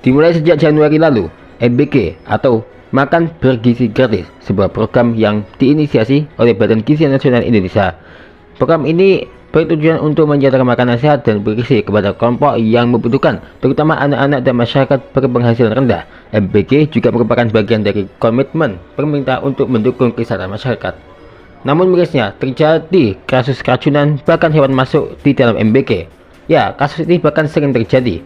Dimulai sejak Januari lalu, MBG atau Makan Bergizi Gratis, sebuah program yang diinisiasi oleh Badan Gizi Nasional Indonesia. Program ini bertujuan untuk menjalankan makanan sehat dan bergizi kepada kelompok yang membutuhkan, terutama anak-anak dan masyarakat berpenghasilan rendah. MBG juga merupakan bagian dari komitmen pemerintah untuk mendukung kesehatan masyarakat. Namun mirisnya, terjadi kasus keracunan bahkan hewan masuk di dalam MBG. Ya, kasus ini bahkan sering terjadi.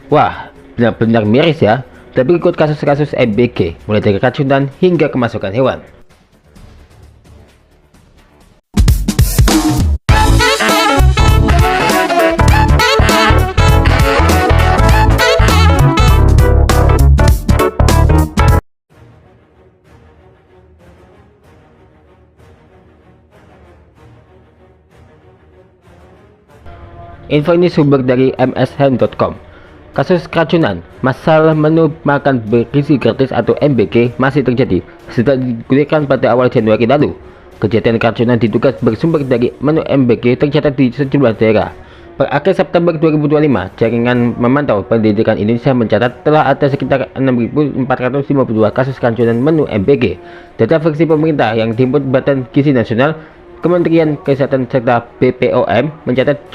Wah, benar-benar miris ya. Tapi ikut kasus-kasus MBG, mulai dari keracunan hingga kemasukan hewan. Info ini sumber dari mshm.com. Kasus keracunan masalah menu makan bergizi gratis atau MBG masih terjadi sejak digulirkan pada awal Januari lalu. Kejadian keracunan diduga bersumber dari menu MBG tercatat di sejumlah daerah. Per akhir September 2025, Jaringan Memantau Pendidikan Indonesia mencatat telah ada sekitar 6.452 kasus keracunan menu MBG. Data versi pemerintah yang dihimpun Badan Gizi Nasional, Kementerian Kesehatan serta BPOM mencatat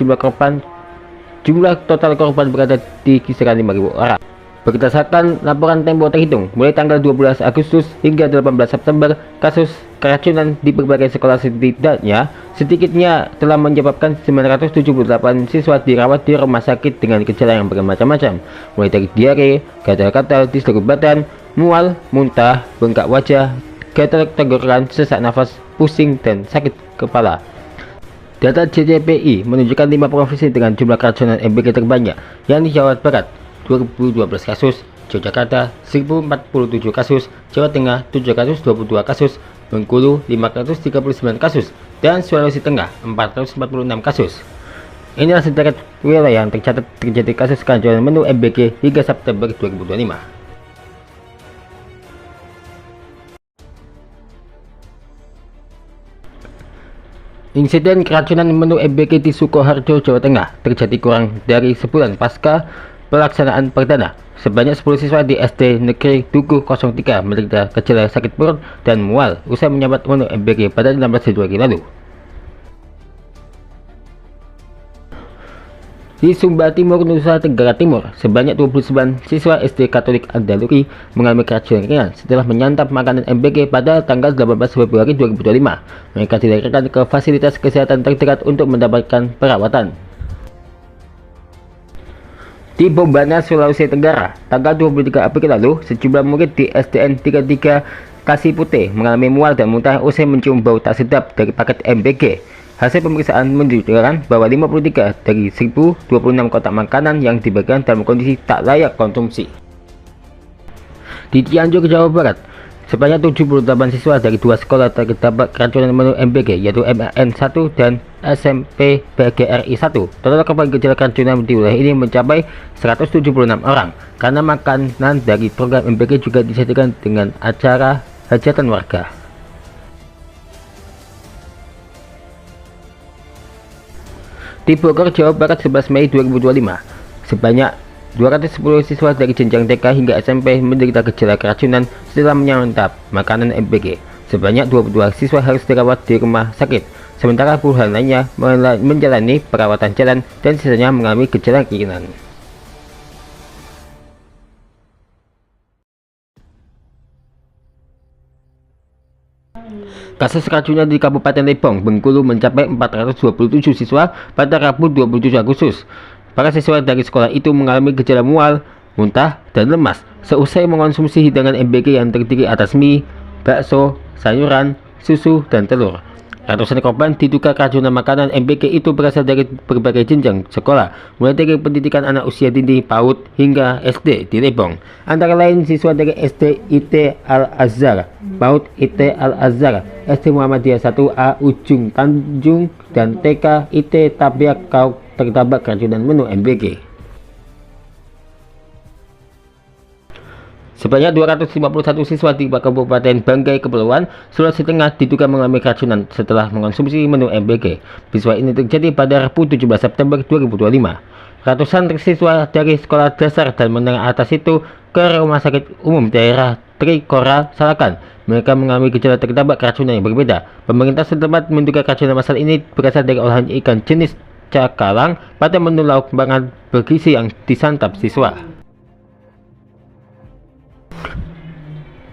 jumlah total korban berada di kisaran 5.000 orang. Berdasarkan laporan Tempo terhitung, mulai tanggal 12 Agustus hingga 18 September, kasus keracunan di berbagai sekolah sedikitnya telah menyebabkan 978 siswa dirawat di rumah sakit dengan gejala yang bermacam-macam, mulai dari diare, gatal-gatal di seluruh badan, mual, muntah, bengkak wajah, gatal tenggorokan, sesak nafas, pusing, dan sakit kepala. Data JJPI menunjukkan 5 provinsi dengan jumlah keracunan MBG terbanyak, yakni Jawa Barat 2012 kasus, Yogyakarta 1047 kasus, Jawa Tengah 722 kasus, Bengkulu 539 kasus, dan Sulawesi Tengah 446 kasus. Inilah sederet wilayah yang tercatat terjadi kasus keracunan menu MBG hingga September 2025. Insiden keracunan menu MBG di Sukoharjo, Jawa Tengah terjadi kurang dari sebulan pasca pelaksanaan perdana. Sebanyak 10 siswa di SD Negeri Tugu 03 menderita gejala sakit perut dan mual usai menyantap menu MBG pada 16 Februari lalu. Di Sumba Timur, Nusa Tenggara Timur, sebanyak 29 siswa SD Katolik Andaluri mengalami keracunan ringan setelah menyantap makanan MBG pada tanggal 18 Februari 2025. Mereka dilarikan ke fasilitas kesehatan terdekat untuk mendapatkan perawatan. Di Bombana, Sulawesi Tenggara, tanggal 23 April lalu, sejumlah murid di SDN 33 Kasih Putih mengalami mual dan muntah usai mencium bau tak sedap dari paket MBG. Hasil pemeriksaan menunjukkan bahwa 53 dari 1026 kotak makanan yang dibagikan dalam kondisi tak layak konsumsi. Di Cianjur, Jawa Barat, sebanyak 78 siswa dari 2 sekolah terdapat keracunan menu MBG, yaitu MAN 1 dan SMP PGRI 1. Total korban gejala keracunan di wilayah ini mencapai 176 orang, karena makanan dari program MBG juga disajikan dengan acara hajatan warga. Di Bogor, Jawa Barat, 11 Mei 2025, sebanyak 210 siswa dari jenjang TK hingga SMP menderita gejala keracunan setelah menyantap makanan MBG. Sebanyak 22 siswa harus dirawat di rumah sakit, sementara puluhan lainnya menjalani perawatan jalan dan sisanya mengalami gejala ringan. Kasus keracunan di Kabupaten Lebong, Bengkulu mencapai 427 siswa pada Rabu 27 Agustus. Para siswa dari sekolah itu mengalami gejala mual, muntah, dan lemas seusai mengonsumsi hidangan MBG yang terdiri atas mie, bakso, sayuran, susu, dan telur. Ratusan korban diduga keracunan makanan MBG itu berasal dari berbagai jenjang sekolah, mulai dari pendidikan anak usia dini PAUD hingga SD di Lebong. Antara lain siswa dari SD IT Al-Azhar, PAUD IT Al-Azhar, SD Muhammadiyah 1A Ujung Tanjung, dan TK IT Tabiak Kau terdapat keracunan menu MBG. Sebanyak 251 siswa di Kabupaten Banggai, Kepulauan Sulawesi Tengah diduga mengalami keracunan setelah mengonsumsi menu MBG. Peristiwa ini terjadi pada Rabu 17 September 2025. Ratusan siswa dari sekolah dasar dan menengah atas itu ke rumah sakit umum daerah Trikora Salakan. Mereka mengalami gejala terdampak keracunan yang berbeda. Pemerintah setempat menduga keracunan massal ini berasal dari olahan ikan jenis cakalang pada menu lauk makan bergizi yang disantap siswa.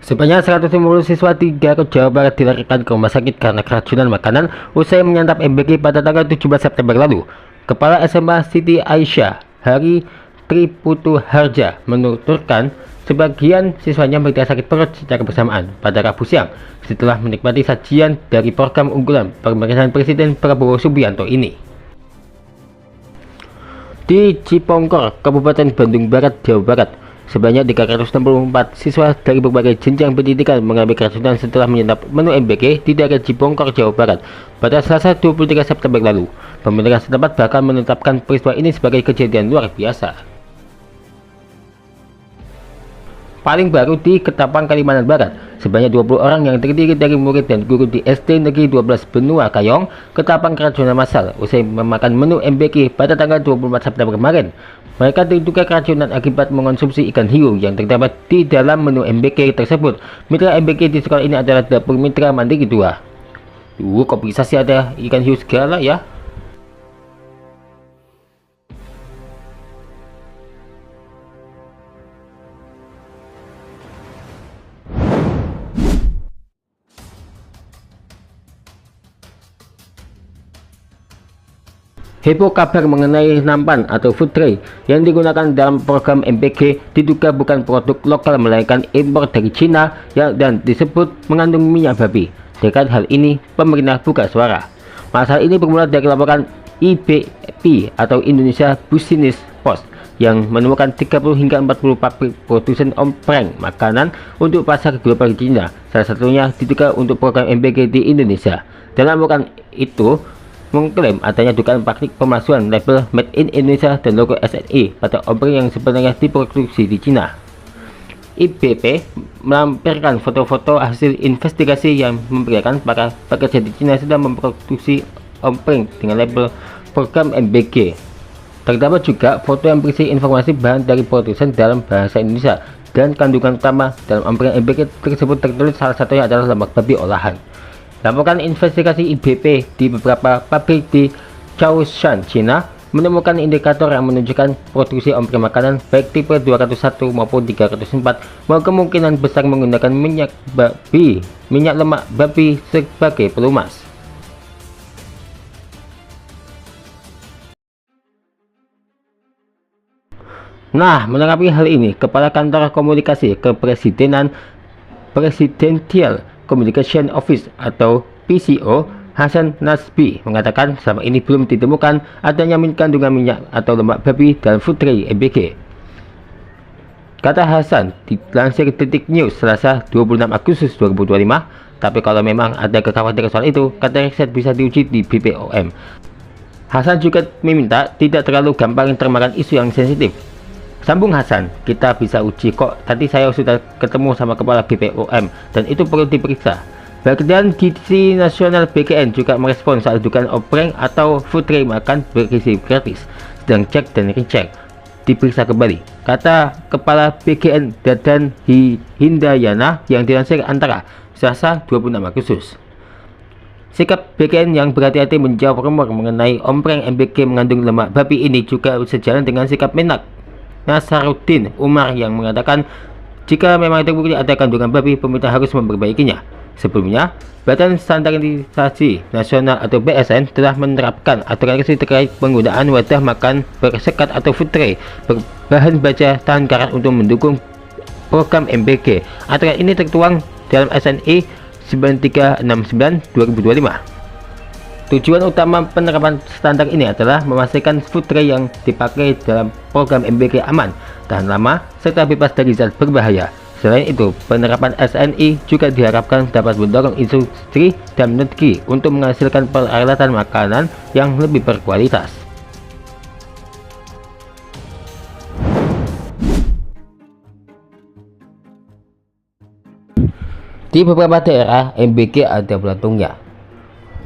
Sebanyak 150 siswa di Garut, Jawa Barat dilarikan ke rumah sakit karena keracunan makanan usai menyantap MBK pada tanggal 17 September lalu. Kepala SMA Siti Aisyah, Hari Triputu Harja, menuturkan sebagian siswanya menderita sakit perut secara bersamaan pada Rabu siang setelah menikmati sajian dari program unggulan pemerintahan Presiden Prabowo Subianto ini. Di Cipongkor, Kabupaten Bandung Barat, Jawa Barat, sebanyak 364 siswa dari berbagai jenjang pendidikan mengalami keracunan setelah menyantap menu MBK di daerah Cipongkor, Jawa Barat pada Selasa 23 September lalu. Pemerintah setempat bahkan menetapkan peristiwa ini sebagai kejadian luar biasa. Paling baru di Ketapang, Kalimantan Barat, sebanyak 20 orang yang terdiri dari murid dan guru di SD Negeri 12 Benua Kayong, Ketapang keracunan massal usai memakan menu MBK pada tanggal 24 September kemarin. Mereka diduga keracunan akibat mengonsumsi ikan hiu yang terdapat di dalam menu MBK tersebut. Mitra MBK di sekolah ini adalah Dapur Mitra Mandiri 2. Kok bisa sih ada ikan hiu segala ya? Heboh kabar mengenai nampan atau food tray yang digunakan dalam program MBK diduga bukan produk lokal melainkan impor dari Cina dan disebut mengandung minyak babi. Terkait hal ini, pemerintah buka suara. Masalah ini bermula dari laporan IBP atau Indonesia Business Post yang menemukan 30 hingga 40 pabrik produsen ompreng makanan untuk pasar global di Cina. Salah satunya diduga untuk program MBK di Indonesia. Dalam laporan itu mengklaim adanya dugaan praktik pemalsuan label Made in Indonesia dan logo SNI pada ompreng yang sebenarnya diproduksi di Cina. IBP melampirkan foto-foto hasil investigasi yang memperlihatkan para pekerja di Cina sedang memproduksi ompreng dengan label program MBK. Terdapat juga foto yang berisi informasi bahan dari produsen dalam bahasa Indonesia dan kandungan utama dalam ompreng MBK tersebut tertulis salah satunya adalah lemak babi olahan. Laporan investigasi IBP di beberapa pabrik di Chaoshan, Cina menemukan indikator yang menunjukkan produksi ompreng makanan baik tipe 201 maupun 304 kemungkinan besar menggunakan minyak lemak babi sebagai pelumas. Nah, menanggapi hal ini, Kepala Kantor Komunikasi Kepresidenan Presidential Communication Office atau PCO Hasan Nasbi mengatakan selama ini belum ditemukan adanya kandungan minyak atau lemak babi dalam food tray MBK. Kata Hasan dilansir Detik News Selasa 26 Agustus 2025, tapi kalau memang ada kekhawatiran soal itu, kata riset bisa diuji di BPOM. Hasan juga meminta tidak terlalu gampang termakan isu yang sensitif. Sambung Hasan, kita bisa uji kok, tadi saya sudah ketemu sama kepala BPOM dan itu perlu diperiksa. Badan Gizi Nasional BGN juga merespon soal dugaan ompreng atau food tray makan bergizi gratis, sedang cek dan recheck, diperiksa kembali, kata kepala BGN Dadan Hindayana yang dilansir Antara Selasa 26 Agustus. Sikap BGN yang berhati-hati menjawab rumor mengenai ompreng MBK mengandung lemak babi ini juga sejalan dengan sikap Menak Nasaruddin Umar yang mengatakan jika memang terbukti ada kandungan babi, pemerintah harus memperbaikinya. Sebelumnya, Badan Standarisasi Nasional atau BSN telah menerapkan aturan resmi terkait penggunaan wadah makan bersekat atau food tray berbahan baja tahan karat untuk mendukung program MBK. Aturan ini tertuang dalam SNI 9369/2025. Tujuan utama penerapan standar ini adalah memastikan food tray yang dipakai dalam program MBK aman, tahan lama, serta bebas dari zat berbahaya. Selain itu, penerapan SNI juga diharapkan dapat mendorong industri dan negeri untuk menghasilkan peralatan makanan yang lebih berkualitas. Di beberapa daerah, MBK ada belatungnya.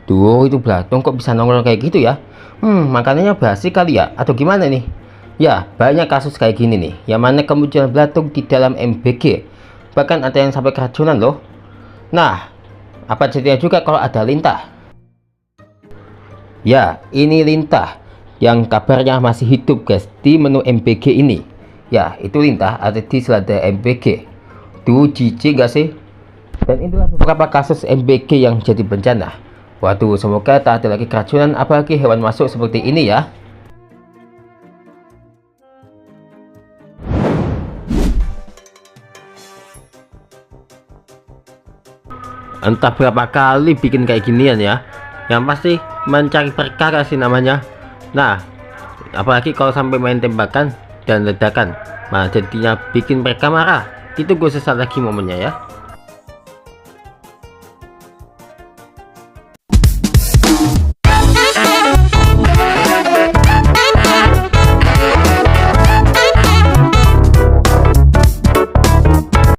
Tuh, itu belatung kok bisa nongol kayak gitu ya? Makanannya basi kali ya? Atau gimana nih? Ya, banyak kasus kayak gini nih, yang mana kemunculan belatung di dalam MBG. Bahkan ada yang sampai keracunan loh. Nah, apa jadinya juga kalau ada lintah? Ya, ini lintah yang kabarnya masih hidup guys di menu MBG ini. Ya, itu lintah ada di selada MBG. Tuh jijik gak sih? Dan inilah beberapa kasus MBG yang jadi bencana. Waduh, semoga tak ada lagi keracunan apalagi hewan masuk seperti ini ya. Entah berapa kali bikin kayak ginian ya, yang pasti mencari perkara sih namanya. Nah, apalagi kalau sampai main tembakan dan ledakan, nah jadinya bikin mereka marah. Itu gue sesat lagi momennya ya.